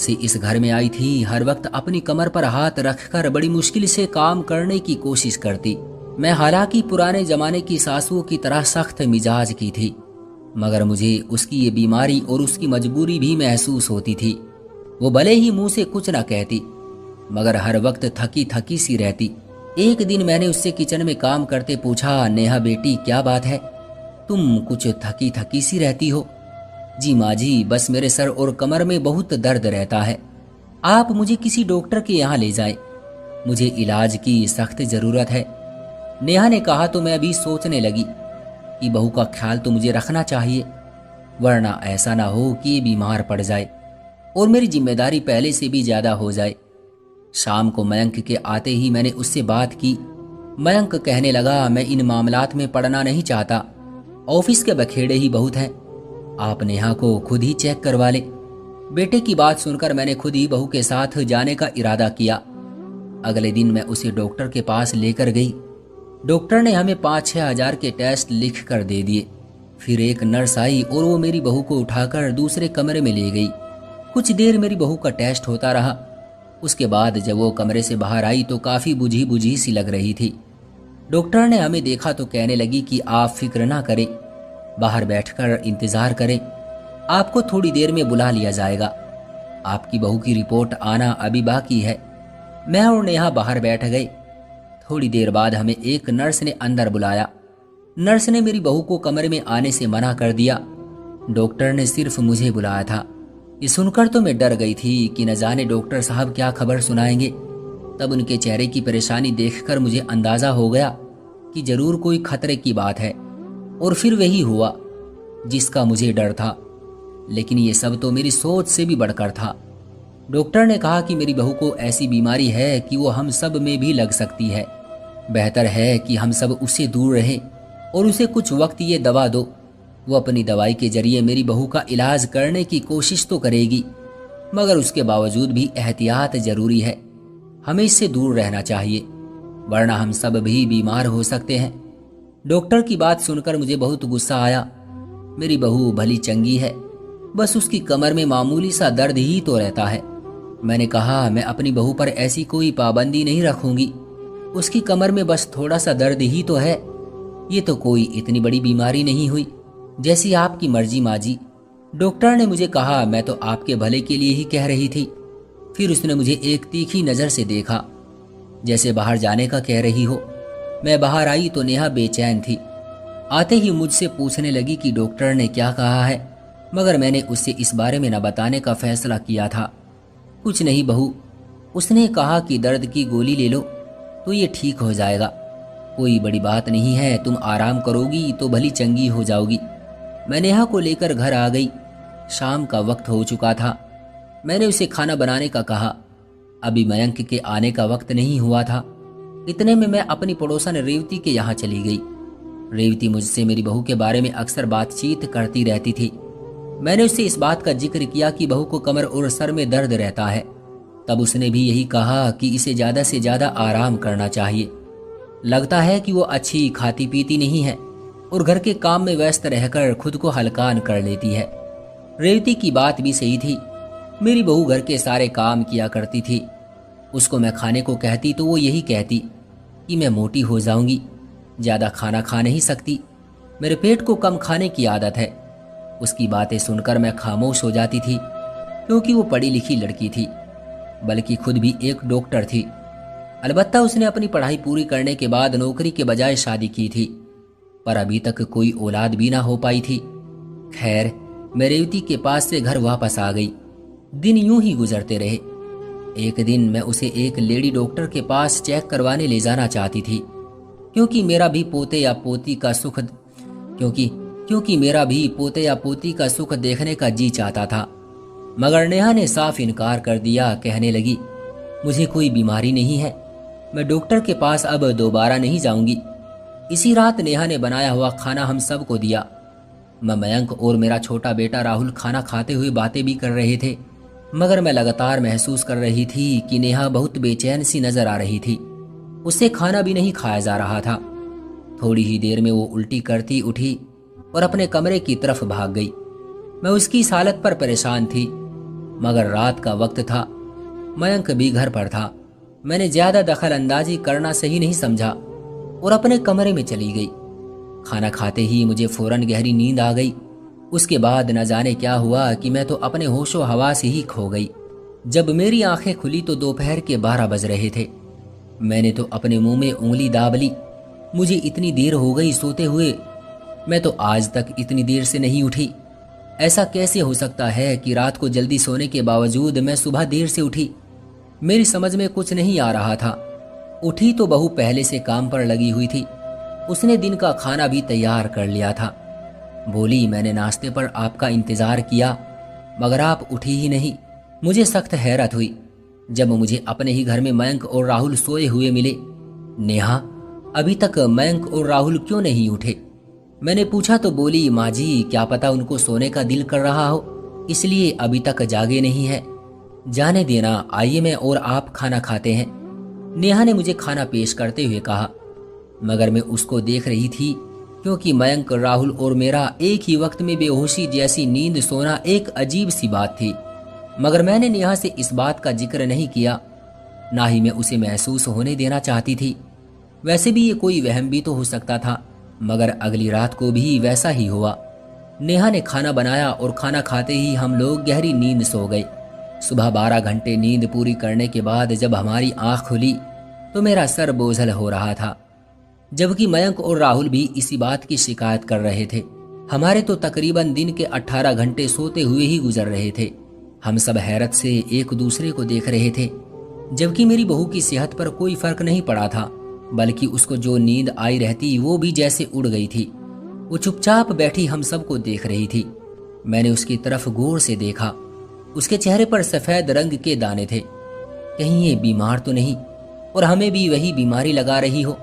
से इस घर में आई थी हर वक्त अपनी कमर पर हाथ रखकर बड़ी मुश्किल से काम करने की कोशिश करती। मैं हालांकि पुराने जमाने की सासुओं की तरह सख्त मिजाज की थी, मगर मुझे उसकी ये बीमारी और उसकी मजबूरी भी महसूस होती थी। वो भले ही मुंह से कुछ ना कहती, मगर हर वक्त थकी थकी सी रहती। एक दिन मैंने उससे किचन में काम करते पूछा, नेहा बेटी क्या बात है, तुम कुछ थकी थकी सी रहती हो? जी माँ जी, बस मेरे सर और कमर में बहुत दर्द रहता है, आप मुझे किसी डॉक्टर के यहाँ ले जाएं, मुझे इलाज की सख्त जरूरत है। नेहा ने कहा तो मैं अभी सोचने लगी कि बहू का ख्याल तो मुझे रखना चाहिए, वरना ऐसा ना हो कि ये बीमार पड़ जाए और मेरी जिम्मेदारी पहले से भी ज्यादा हो जाए। शाम को मयंक के आते ही मैंने उससे बात की। मयंक कहने लगा, मैं इन मामलात में पड़ना नहीं चाहता, ऑफिस के बखेड़े ही बहुत हैं, आप नेहा को खुद ही चेक करवा ले। बेटे की बात सुनकर मैंने खुद ही बहू के साथ जाने का इरादा किया। अगले दिन मैं उसे डॉक्टर के पास लेकर गई। डॉक्टर ने हमें 5-6 हजार के टेस्ट लिख कर दे दिए। फिर एक नर्स आई और वो मेरी बहू को उठाकर दूसरे कमरे में ले गई। कुछ देर मेरी बहू का टेस्ट होता रहा। उसके बाद जब वो कमरे से बाहर आई तो काफी बुझी बुझी सी लग रही थी। डॉक्टर ने हमें देखा तो कहने लगी कि आप फिक्र ना करें, बाहर बैठकर इंतजार करें, आपको थोड़ी देर में बुला लिया जाएगा, आपकी बहू की रिपोर्ट आना अभी बाकी है। मैं और नेहा बाहर बैठ गए। थोड़ी देर बाद हमें एक नर्स ने अंदर बुलाया। नर्स ने मेरी बहू को कमरे में आने से मना कर दिया। डॉक्टर ने सिर्फ मुझे बुलाया था। ये सुनकर तो मैं डर गई थी कि न जाने डॉक्टर साहब क्या खबर सुनाएंगे। तब उनके चेहरे की परेशानी देखकर मुझे अंदाजा हो गया कि जरूर कोई खतरे की बात है, और फिर वही हुआ जिसका मुझे डर था। लेकिन ये सब तो मेरी सोच से भी बढ़कर था। डॉक्टर ने कहा कि मेरी बहू को ऐसी बीमारी है कि वो हम सब में भी लग सकती है, बेहतर है कि हम सब उससे दूर रहें और उसे कुछ वक्त ये दवा दो। वो अपनी दवाई के जरिए मेरी बहू का इलाज करने की कोशिश तो करेगी, मगर उसके बावजूद भी एहतियात जरूरी है, हमें इससे दूर रहना चाहिए, वरना हम सब भी बीमार हो सकते हैं। डॉक्टर की बात सुनकर मुझे बहुत गुस्सा आया। मेरी बहू भली चंगी है, बस उसकी कमर में मामूली सा दर्द ही तो रहता है। मैंने कहा, मैं अपनी बहू पर ऐसी कोई पाबंदी नहीं रखूंगी, उसकी कमर में बस थोड़ा सा दर्द ही तो है, ये तो कोई इतनी बड़ी बीमारी नहीं हुई, जैसी आपकी मर्जी माँ जी। डॉक्टर ने मुझे कहा, मैं तो आपके भले के लिए ही कह रही थी। फिर उसने मुझे एक तीखी नज़र से देखा, जैसे बाहर जाने का कह रही हो। मैं बाहर आई तो नेहा बेचैन थी। आते ही मुझसे पूछने लगी कि डॉक्टर ने क्या कहा है, मगर मैंने उससे इस बारे में न बताने का फैसला किया था। कुछ नहीं बहू, उसने कहा कि दर्द की गोली ले लो तो ये ठीक हो जाएगा, कोई बड़ी बात नहीं है, तुम आराम करोगी तो भली चंगी हो जाओगी। मैं नेहा को लेकर घर आ गई। शाम का वक्त हो चुका था। मैंने उसे खाना बनाने का कहा। अभी मयंक के आने का वक्त नहीं हुआ था। इतने में मैं अपनी पड़ोसन रेवती के यहाँ चली गई। रेवती मुझसे मेरी बहू के बारे में अक्सर बातचीत करती रहती थी। मैंने उससे इस बात का जिक्र किया कि बहू को कमर और सर में दर्द रहता है। तब उसने भी यही कहा कि इसे ज्यादा से ज्यादा आराम करना चाहिए, लगता है कि वो अच्छी खाती पीती नहीं है और घर के काम में व्यस्त रहकर खुद को हलकान कर लेती है। रेवती की बात भी सही थी। मेरी बहू घर के सारे काम किया करती थी। उसको मैं खाने को कहती तो वो यही कहती कि मैं मोटी हो जाऊंगी, ज्यादा खाना खा नहीं सकती, मेरे पेट को कम खाने की आदत है। उसकी बातें सुनकर मैं खामोश हो जाती थी, क्योंकि वो पढ़ी लिखी लड़की थी, बल्कि खुद भी एक डॉक्टर थी। अलबत्ता उसने अपनी पढ़ाई पूरी करने के बाद नौकरी के बजाय शादी की थी, पर अभी तक कोई औलाद भी ना हो पाई थी। खैर, मैं रेवती के पास से घर वापस आ गई। दिन यूं ही गुजरते रहे। एक दिन मैं उसे एक लेडी डॉक्टर के पास चेक करवाने ले जाना चाहती थी, क्योंकि मेरा भी पोते या पोती का सुख देखने का जी चाहता था। मगर नेहा ने साफ इनकार कर दिया, कहने लगी, मुझे कोई बीमारी नहीं है, मैं डॉक्टर के पास अब दोबारा नहीं जाऊंगी। इसी रात नेहा ने बनाया हुआ खाना हम सबको दिया। मैं, मयंक और मेरा छोटा बेटा राहुल खाना खाते हुए बातें भी कर रहे थे, मगर मैं लगातार महसूस कर रही थी कि नेहा बहुत बेचैन सी नजर आ रही थी। उससे खाना भी नहीं खाया जा रहा था। थोड़ी ही देर में वो उल्टी करती उठी और अपने कमरे की तरफ भाग गई। मैं उसकी इस हालत पर परेशान थी। मगर रात का वक्त था, मयंक भी घर पर था। मैंने ज्यादा दखल अंदाजी करना सही नहीं समझा और अपने कमरे में चली गई। खाना खाते ही मुझे फौरन गहरी नींद आ गई। उसके बाद न जाने क्या हुआ कि मैं तो अपने होशो हवास ही खो गई। जब मेरी आंखें खुली तो दोपहर के 12 बज रहे थे। मैंने तो अपने मुंह में उंगली दाब ली। मुझे इतनी देर हो गई सोते हुए, मैं तो आज तक इतनी देर से नहीं उठी। ऐसा कैसे हो सकता है कि रात को जल्दी सोने के बावजूद मैं सुबह देर से उठी? मेरी समझ में कुछ नहीं आ रहा था। उठी तो बहू पहले से काम पर लगी हुई थी। उसने दिन का खाना भी तैयार कर लिया था। बोली, मैंने नाश्ते पर आपका इंतजार किया मगर आप उठी ही नहीं। मुझे सख्त हैरत हुई जब मुझे अपने ही घर में मयंक और राहुल सोए हुए मिले। नेहा, अभी तक मयंक और राहुल क्यों नहीं उठे? मैंने पूछा तो बोली, माँ जी क्या पता उनको सोने का दिल कर रहा हो, इसलिए अभी तक जागे नहीं है। जाने देना, आइए मैं और आप खाना खाते हैं। नेहा ने मुझे खाना पेश करते हुए कहा, मगर मैं उसको देख रही थी क्योंकि मयंक, राहुल और मेरा एक ही वक्त में बेहोशी जैसी नींद सोना एक अजीब सी बात थी। मगर मैंने नेहा से इस बात का जिक्र नहीं किया, ना ही मैं उसे महसूस होने देना चाहती थी। वैसे भी ये कोई वहम भी तो हो सकता था। मगर अगली रात को भी वैसा ही हुआ। नेहा ने खाना बनाया और खाना खाते ही हम लोग गहरी नींद सो गए। सुबह 12 घंटे नींद पूरी करने के बाद जब हमारी आंख खुली तो मेरा सर बोझल हो रहा था, जबकि मयंक और राहुल भी इसी बात की शिकायत कर रहे थे। हमारे तो तकरीबन दिन के 18 घंटे सोते हुए ही गुजर रहे थे। हम सब हैरत से एक दूसरे को देख रहे थे, जबकि मेरी बहू की सेहत पर कोई फर्क नहीं पड़ा था, बल्कि उसको जो नींद आई रहती वो भी जैसे उड़ गई थी। वो चुपचाप बैठी हम सबको देख रही थी। मैंने उसकी तरफ गौर से देखा। उसके चेहरे पर सफेद रंग के दाने थे। कहीं ये बीमार तो नहीं और हमें भी वही बीमारी लगा रही हो?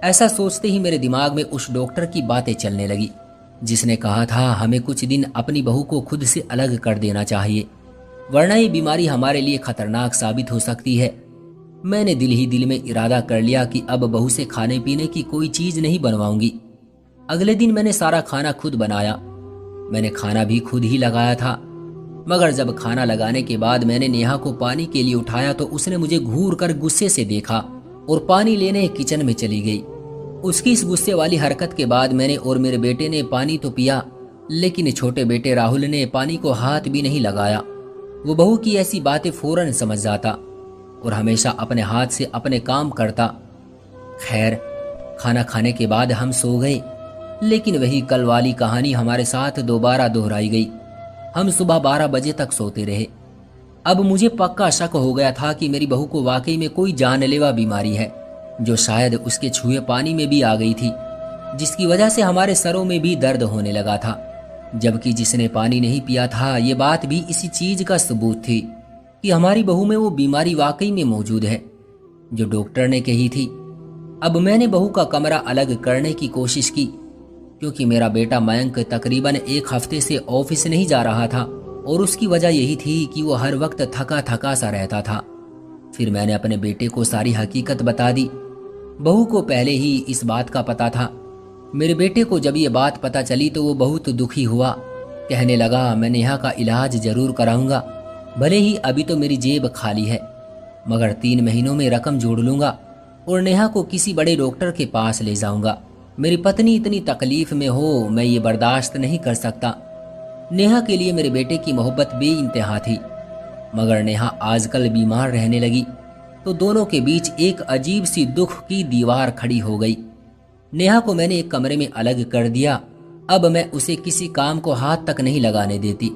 ऐसा सोचते ही मेरे दिमाग में उस डॉक्टर की बातें चलने लगी जिसने कहा था हमें कुछ दिन अपनी बहू को खुद से अलग कर देना चाहिए, वरना ये बीमारी हमारे लिए खतरनाक साबित हो सकती है। मैंने दिल ही दिल में इरादा कर लिया कि अब बहू से खाने पीने की कोई चीज नहीं बनवाऊंगी। अगले दिन मैंने सारा खाना खुद बनाया। मैंने खाना भी खुद ही लगाया था। मगर जब खाना लगाने के बाद मैंने नेहा को पानी के लिए उठाया तो उसने मुझे घूर कर गुस्से से देखा और पानी लेने किचन में चली गई। उसकी इस गुस्से वाली हरकत के बाद मैंने और मेरे बेटे ने पानी तो पिया, लेकिन छोटे बेटे राहुल ने पानी को हाथ भी नहीं लगाया। वो बहू की ऐसी बातें फौरन समझ जाता और हमेशा अपने हाथ से अपने काम करता। खैर, खाना खाने के बाद हम सो गए, लेकिन वही कल वाली कहानी हमारे साथ दोबारा दोहराई गई। हम सुबह 12 बजे तक सोते रहे। अब मुझे पक्का शक हो गया था कि मेरी बहू को वाकई में कोई जानलेवा बीमारी है, जो शायद उसके छुए पानी में भी आ गई थी, जिसकी वजह से हमारे सरों में भी दर्द होने लगा था। जबकि जिसने पानी नहीं पिया था, ये बात भी इसी चीज का सबूत थी कि हमारी बहू में वो बीमारी वाकई में मौजूद है जो डॉक्टर ने कही थी। अब मैंने बहू का कमरा अलग करने की कोशिश की, क्योंकि मेरा बेटा मयंक तकरीबन 1 हफ्ते से ऑफिस नहीं जा रहा था और उसकी वजह यही थी कि वो हर वक्त थका थका सा रहता था। फिर मैंने अपने बेटे को सारी हकीकत बता दी। बहू को पहले ही इस बात का पता था। मेरे बेटे को जब ये बात पता चली तो वो बहुत दुखी हुआ। कहने लगा, मैं नेहा का इलाज जरूर कराऊंगा, भले ही अभी तो मेरी जेब खाली है, मगर 3 महीनों में रकम जोड़ लूंगा और नेहा को किसी बड़े डॉक्टर के पास ले जाऊंगा। मेरी पत्नी इतनी तकलीफ में हो, मैं ये बर्दाश्त नहीं कर सकता। नेहा के लिए मेरे बेटे की मोहब्बत बेइंतहा थी, मगर नेहा आजकल बीमार रहने लगी तो दोनों के बीच एक अजीब सी दुख की दीवार खड़ी हो गई। नेहा को मैंने एक कमरे में अलग कर दिया। अब मैं उसे किसी काम को हाथ तक नहीं लगाने देती,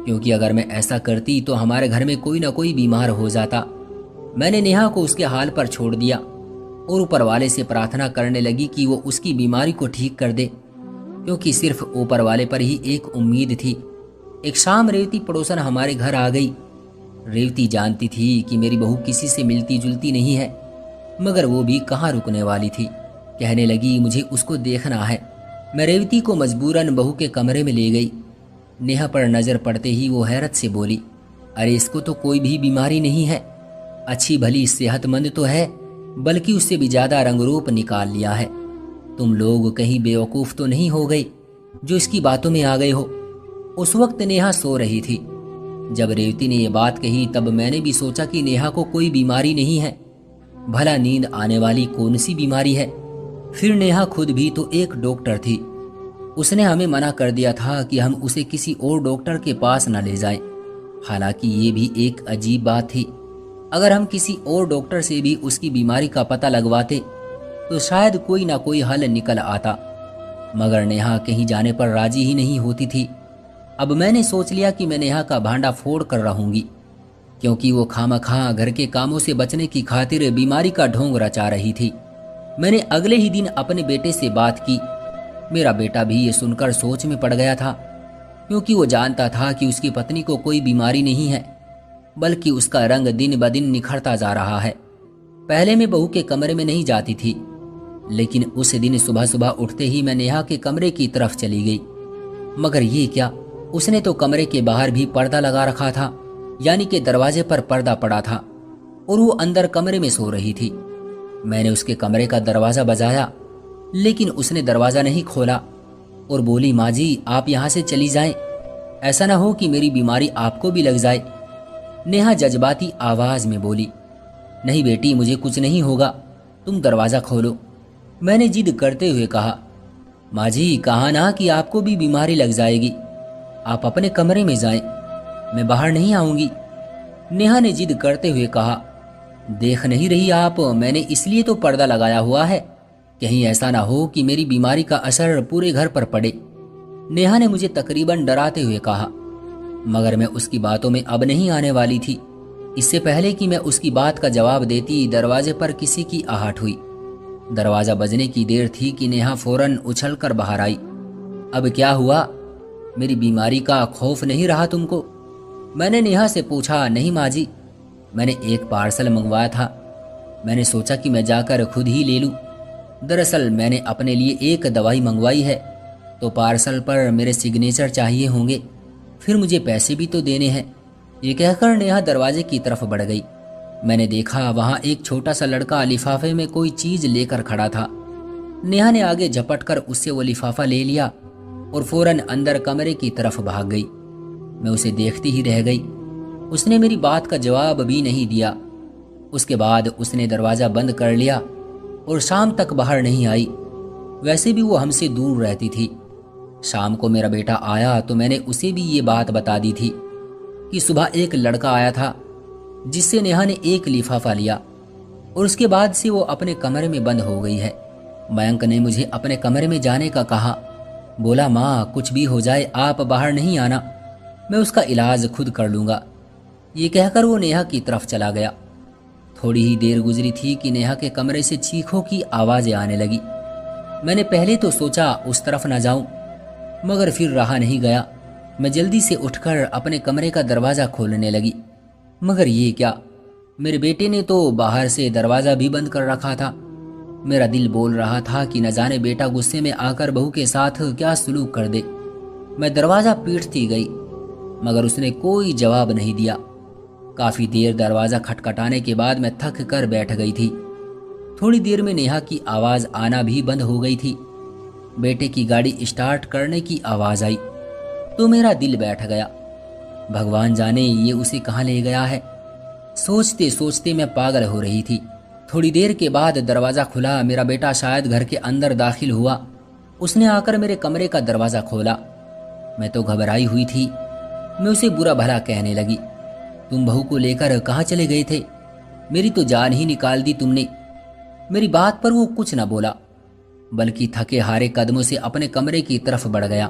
क्योंकि अगर मैं ऐसा करती तो हमारे घर में कोई ना कोई बीमार हो जाता। मैंने नेहा को उसके हाल पर छोड़ दिया और ऊपर वाले से प्रार्थना करने लगी कि वो उसकी बीमारी को ठीक कर दे, क्योंकि सिर्फ ऊपर वाले पर ही एक उम्मीद थी। एक शाम रेवती पड़ोसन हमारे घर आ गई। रेवती जानती थी कि मेरी बहू किसी से मिलती जुलती नहीं है, मगर वो भी कहाँ रुकने वाली थी। कहने लगी, मुझे उसको देखना है। मैं रेवती को मजबूरन बहू के कमरे में ले गई। नेहा पर नजर पड़ते ही वो हैरत से बोली, अरे इसको तो कोई भी बीमारी नहीं है, अच्छी भली सेहतमंद तो है, बल्कि उससे भी ज्यादा रंगरूप निकाल लिया है। तुम लोग कहीं बेवकूफ तो नहीं हो गए जो इसकी बातों में आ गए हो। उस वक्त नेहा सो रही थी। जब रेवती ने यह बात कही तब मैंने भी सोचा कि नेहा को कोई बीमारी नहीं है। भला नींद आने वाली कौन सी बीमारी है? फिर नेहा खुद भी तो एक डॉक्टर थी। उसने हमें मना कर दिया था कि हम उसे किसी और डॉक्टर के पास न ले जाएं। हालांकि ये भी एक अजीब बात थी। अगर हम किसी और डॉक्टर से भी उसकी बीमारी का पता लगवाते तो शायद कोई ना कोई हल निकल आता, मगर नेहा कहीं जाने पर राजी ही नहीं होती थी। अब मैंने सोच लिया कि मैं नेहा का भांडा फोड़ कर रहूंगी, क्योंकि वो खामखा घर के कामों से बचने की खातिर बीमारी का ढोंग रचा रही थी। मैंने अगले ही दिन अपने बेटे से बात की। मेरा बेटा भी ये सुनकर सोच में पड़ गया था, क्योंकि वो जानता था कि उसकी पत्नी को कोई बीमारी नहीं है, बल्कि उसका रंग दिन ब दिन निखरता जा रहा है। पहले मैं बहू के कमरे में नहीं जाती थी, लेकिन उस दिन सुबह सुबह उठते ही मैं नेहा के कमरे की तरफ चली गई। मगर ये क्या, उसने तो कमरे के बाहर भी पर्दा लगा रखा था, यानी कि दरवाजे पर पर्दा पड़ा था और वो अंदर कमरे में सो रही थी। मैंने उसके कमरे का दरवाजा बजाया, लेकिन उसने दरवाजा नहीं खोला और बोली, माँ जी आप यहाँ से चली जाएं, ऐसा ना हो कि मेरी बीमारी आपको भी लग जाए। नेहा जज्बाती आवाज में बोली, नहीं बेटी मुझे कुछ नहीं होगा, तुम दरवाजा खोलो। मैंने जिद करते हुए कहा, माँ जी कहा ना कि आपको भी बीमारी लग जाएगी, आप अपने कमरे में जाएं, मैं बाहर नहीं आऊंगी। नेहा ने जिद करते हुए कहा, देख नहीं रही आप, मैंने इसलिए तो पर्दा लगाया हुआ है, कहीं ऐसा ना हो कि मेरी बीमारी का असर पूरे घर पर पड़े। नेहा ने मुझे तकरीबन डराते हुए कहा, मगर मैं उसकी बातों में अब नहीं आने वाली थी। इससे पहले कि मैं उसकी बात का जवाब देती, दरवाजे पर किसी की आहट हुई। दरवाजा बजने की देर थी कि नेहा फौरन उछलकर बाहर आई। अब क्या हुआ, मेरी बीमारी का खौफ नहीं रहा तुमको? मैंने नेहा से पूछा। नहीं माँ जी, मैंने एक पार्सल मंगवाया था, मैंने सोचा कि मैं जाकर खुद ही ले लूं। दरअसल मैंने अपने लिए एक दवाई मंगवाई है, तो पार्सल पर मेरे सिग्नेचर चाहिए होंगे, फिर मुझे पैसे भी तो देने हैं। ये कहकर नेहा दरवाजे की तरफ बढ़ गई। मैंने देखा वहां एक छोटा सा लड़का लिफाफे में कोई चीज लेकर खड़ा था। नेहा ने आगे झपट कर उससे वो लिफाफा ले लिया और फौरन अंदर कमरे की तरफ भाग गई। मैं उसे देखती ही रह गई। उसने मेरी बात का जवाब भी नहीं दिया। उसके बाद उसने दरवाजा बंद कर लिया और शाम तक बाहर नहीं आई। वैसे भी वो हमसे दूर रहती थी। शाम को मेरा बेटा आया तो मैंने उसे भी ये बात बता दी थी कि सुबह एक लड़का आया था जिससे नेहा ने एक लिफाफा लिया और उसके बाद से वो अपने कमरे में बंद हो गई है। मयंक ने मुझे अपने कमरे में जाने का कहा, बोला माँ कुछ भी हो जाए आप बाहर नहीं आना, मैं उसका इलाज खुद कर लूँगा। ये कहकर वो नेहा की तरफ चला गया। थोड़ी ही देर गुजरी थी कि नेहा के कमरे से चीखों की आवाज़ें आने लगी। मैंने पहले तो सोचा उस तरफ न जाऊं, मगर फिर रहा नहीं गया। मैं जल्दी से उठकर अपने कमरे का दरवाज़ा खोलने लगी, मगर ये क्या, मेरे बेटे ने तो बाहर से दरवाज़ा भी बंद कर रखा था। मेरा दिल बोल रहा था कि न जाने बेटा गुस्से में आकर बहू के साथ क्या सुलूक कर दे। मैं दरवाज़ा पीटती गई, मगर उसने कोई जवाब नहीं दिया। काफ़ी देर दरवाज़ा खटखटाने के बाद मैं थक कर बैठ गई थी। थोड़ी देर में नेहा की आवाज़ आना भी बंद हो गई थी। बेटे की गाड़ी स्टार्ट करने की आवाज़ आई तो मेरा दिल बैठ गया। भगवान जाने ये उसे कहाँ ले गया है। सोचते सोचते मैं पागल हो रही थी। थोड़ी देर के बाद दरवाज़ा खुला। मेरा बेटा शायद घर के अंदर दाखिल हुआ। उसने आकर मेरे कमरे का दरवाज़ा खोला। मैं तो घबराई हुई थी। मैं उसे बुरा भला कहने लगी, तुम बहू को लेकर कहाँ चले गए थे? मेरी तो जान ही निकाल दी तुमने। मेरी बात पर वो कुछ न बोला, बल्कि थके हारे कदमों से अपने कमरे की तरफ बढ़ गया।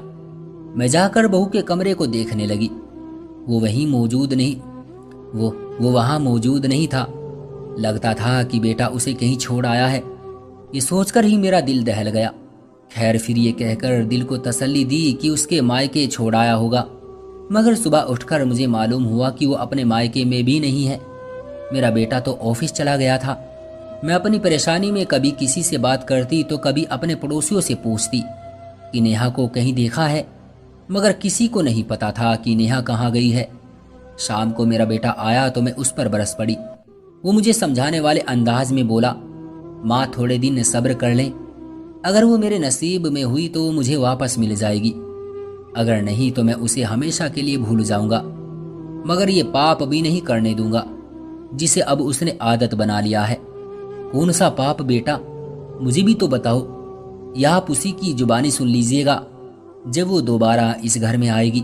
मैं जाकर बहू के कमरे को देखने लगी। वो वहाँ मौजूद नहीं था। लगता था कि बेटा उसे कहीं छोड़ आया है। ये सोचकर ही मेरा दिल दहल गया। खैर फिर ये कहकर दिल को तसल्ली दी कि उसके मायके छोड़ आया होगा, मगर सुबह उठकर मुझे मालूम हुआ कि वो अपने मायके में भी नहीं है। मेरा बेटा तो ऑफिस चला गया था। मैं अपनी परेशानी में कभी किसी से बात करती तो कभी अपने पड़ोसियों से पूछती कि नेहा को कहीं देखा है, मगर किसी को नहीं पता था कि नेहा कहाँ गई है। शाम को मेरा बेटा आया तो मैं उस पर बरस पड़ी। वो मुझे समझाने वाले अंदाज में बोला, माँ थोड़े दिन सब्र कर लें, अगर वो मेरे नसीब में हुई तो मुझे वापस मिल जाएगी, अगर नहीं तो मैं उसे हमेशा के लिए भूल जाऊंगा। मगर ये पाप भी नहीं करने दूंगा जिसे अब उसने आदत बना लिया है। कौन सा पाप बेटा, मुझे भी तो बताओ, या आप उसी की जुबानी सुन लीजिएगा जब वो दोबारा इस घर में आएगी।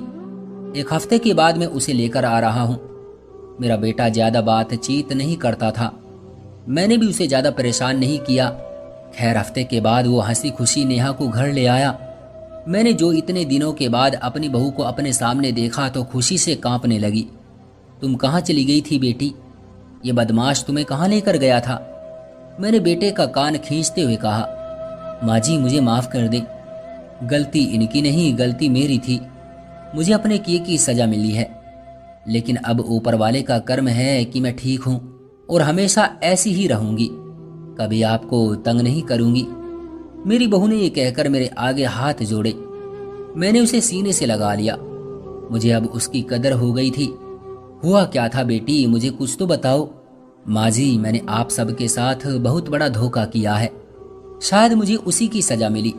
1 हफ्ते के बाद मैं उसे लेकर आ रहा हूँ। मेरा बेटा ज्यादा बातचीत नहीं करता था, मैंने भी उसे ज्यादा परेशान नहीं किया। खैर, हफ्ते के बाद वो हंसी खुशी नेहा को घर ले आया। मैंने जो इतने दिनों के बाद अपनी बहू को अपने सामने देखा तो खुशी से कांपने लगी। तुम कहाँ चली गई थी बेटी? ये बदमाश तुम्हें कहाँ लेकर गया था? मैंने बेटे का कान खींचते हुए कहा। माँ जी, मुझे माफ कर दे, गलती इनकी नहीं, गलती मेरी थी। मुझे अपने किए की सजा मिली है, लेकिन अब ऊपर वाले का कर्म है कि मैं ठीक हूं और हमेशा ऐसी ही रहूंगी, कभी आपको तंग नहीं करूंगी। मेरी बहू ने यह कहकर मेरे आगे हाथ जोड़े। मैंने उसे सीने से लगा लिया। मुझे अब उसकी कदर हो गई थी। हुआ क्या था बेटी, मुझे कुछ तो बताओ। माँ जी, मैंने आप सबके साथ बहुत बड़ा धोखा किया है। शायद मुझे उसी की सजा मिली।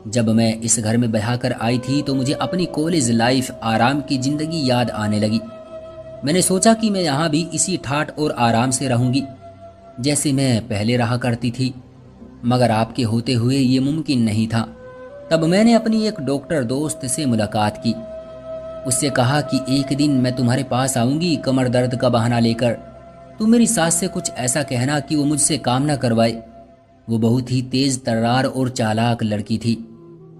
जब मैं इस घर में ब्याह कर आई थी तो मुझे अपनी कॉलेज लाइफ, आराम की जिंदगी याद आने लगी। मैंने सोचा कि मैं यहाँ भी इसी ठाठ और आराम से रहूंगी जैसे मैं पहले रहा करती थी, मगर आपके होते हुए ये मुमकिन नहीं था। तब मैंने अपनी एक डॉक्टर दोस्त से मुलाकात की। उससे कहा कि एक दिन मैं तुम्हारे पास आऊंगी कमर दर्द का बहाना लेकर। तुम मेरी सास से कुछ ऐसा कहना कि वो मुझसे काम ना करवाए। वो बहुत ही तेज तर्रार और चालाक लड़की थी।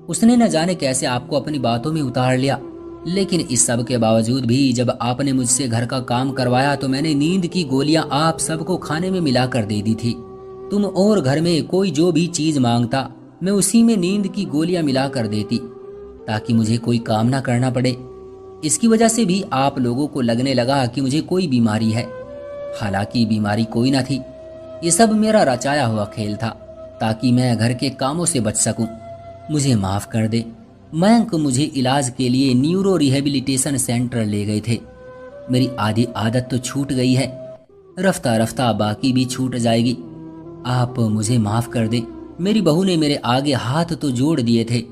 उसने न जाने कैसे आपको अपनी बातों में उतार लिया, लेकिन इस सब के बावजूद भी जब आपने मुझसे घर का काम करवाया तो मैंने नींद की गोलियां आप सबको खाने में मिलाकर दे दी थी। तुम और घर में कोई जो भी चीज मांगता मैं उसी में नींद की गोलियां मिलाकर देती ताकि मुझे कोई काम ना करना पड़े। इसकी वजह से भी आप लोगों को लगने लगा कि मुझे कोई बीमारी है, हालांकि बीमारी कोई ना थी। ये सब मेरा रचाया हुआ खेल था ताकि मैं घर के कामों से बच सकूं। मुझे माफ कर दे। मयंक मुझे इलाज के लिए न्यूरो रिहेबिलिटेशन सेंटर ले गए थे। मेरी आधी आदत तो छूट गई है, रफ्ता रफ्ता बाकी भी छूट जाएगी। आप मुझे माफ कर दे। मेरी बहू ने मेरे आगे हाथ तो जोड़ दिए थे,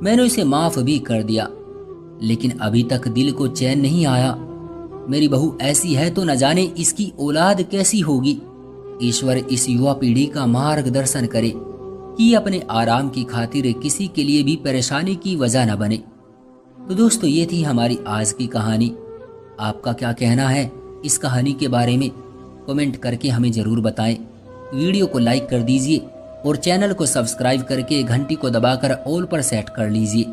मैंने उसे माफ भी कर दिया, लेकिन अभी तक दिल को चैन नहीं आया। मेरी बहू ऐसी है तो न जाने इसकी औलाद कैसी होगी। ईश्वर इस युवा पीढ़ी का मार्गदर्शन करे कि अपने आराम की खातिर किसी के लिए भी परेशानी की वजह न बने। तो दोस्तों, ये थी हमारी आज की कहानी। आपका क्या कहना है इस कहानी के बारे में? कमेंट करके हमें जरूर बताएं। वीडियो को लाइक कर दीजिए और चैनल को सब्सक्राइब करके घंटी को दबाकर ऑल पर सेट कर लीजिए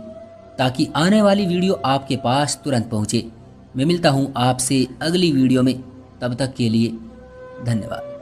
ताकि आने वाली वीडियो आपके पास तुरंत पहुंचे। मैं मिलता हूं आपसे अगली वीडियो में, तब तक के लिए धन्यवाद।